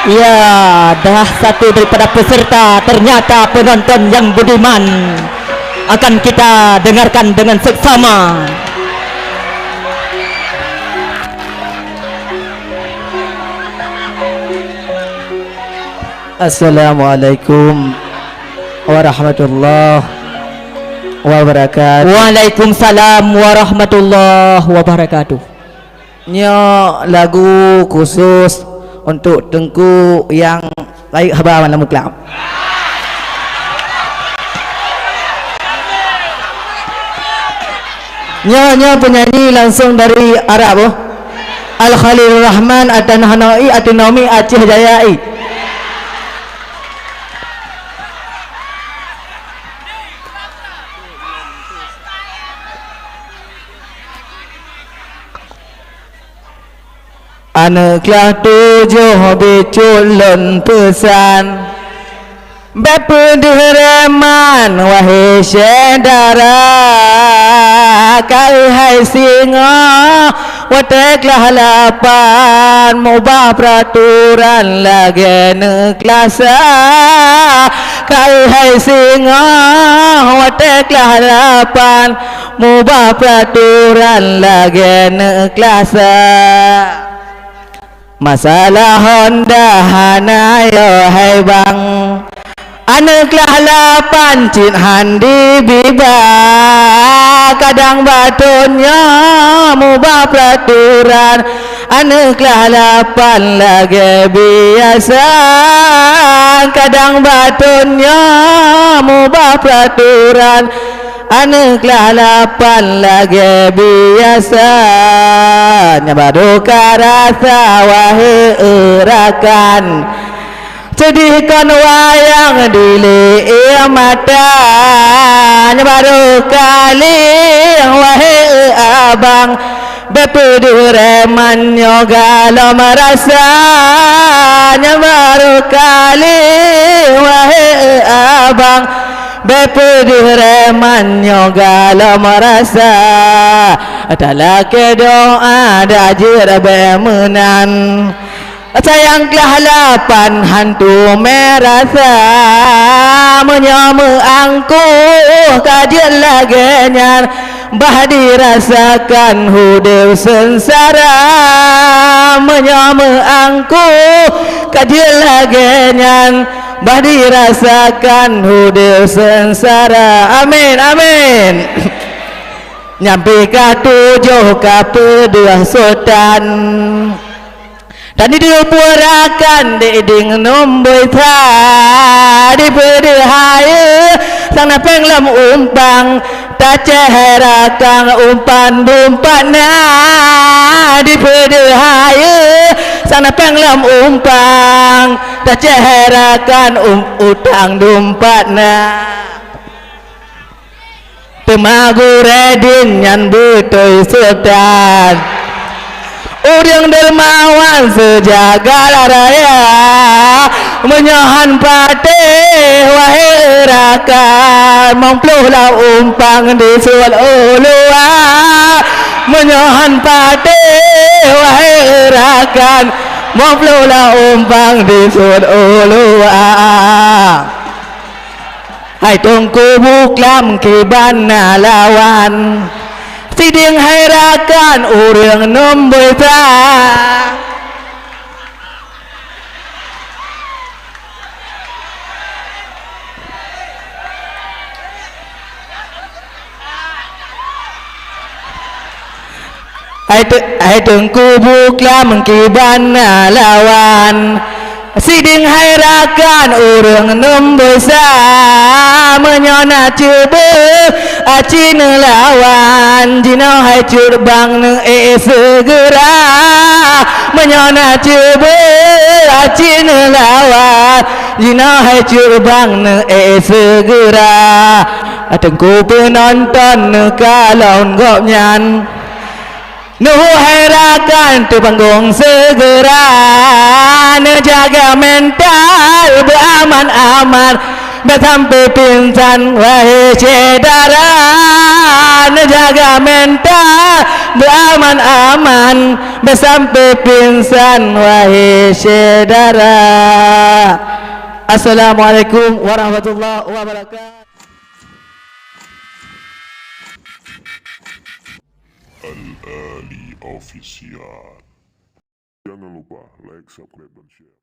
Ya, dah satu daripada peserta ternyata penonton yang budiman. Akan kita dengarkan dengan seksama. Assalamualaikum warahmatullahi wabarakatuh. Waalaikumsalam warahmatullahi wabarakatuh. Nya lagu khusus untuk Tengku yang baik habar malam kelab. Nya penyanyi langsung dari Arab. Al Khalil Rahman Atanhanai Atinomi Aceh Jayai. Anaklah tujuh biculun pesan Bepedereman wahai saudara, hai singa wateklah lapan mubah peraturan lagi neklasa. Hai singa wateklah lapan mubah peraturan lagi neklasa. Masalah Honda hanayo hai bang, anaklah lapan cin handi biba, kadang batunya mubah peraturan, anaklah lapan lagi biasa, kadang batunya mubah peraturan, anaklah lapan lagi biasa. Nyabaduka rasa wahai urakan, sedihkan wayang dili mata. Nyabaduka lih wahai abang, bepedereman nyogalo merasa. Nyabaduka lih wahai abang, bepedereman nyogalo merasa. Adalah kedoa dajir bemenan, sayanglah lapan hantu merasa. Menyamu angku kajian lagi nyan, bah dirasakan hudew sengsara. Menyamu angku kajian lagi nyan, bah dirasakan hudew sengsara. Amin amin. Nyampe ka tujuh ka pedua sultan, dan dipurakan di ding nomboi tha di pedehaya sang napeng lam umpang tak cehera kang umpan dumpana. Di pedehaya sang napeng lam umpang tak cehera kan utang dumpana. Temagu redin yang betul sultan, orang dermawan sejagal raya, menyohan patih wahai rakan, mempluhlah umpang di sual ulua. Menyohan patih wahai rakan, mempluhlah umpang di sual ulua. Hai Tengku buklam kibana lawan, siding hai rakan urang nomboi ta. Hai Tengku buklam kibana lawan, siding hai rakan urang nomboi sa. Menyona cuba acin lawan, jina hai curbang ne segera. Menyona cuba acin lawan, jina hai curbang ne segera. Tengku penonton ne kalau ngop nyan, nuhu hai rakan tu panggung segera. Jaga mental beraman-aman, sampai pingsan wahai saudara. Jaga mental beraman-aman bersampai pingsan wahai saudara. Assalamualaikum warahmatullahi wabarakatuh. Al-Ali Official. Jangan lupa like, subscribe, dan share.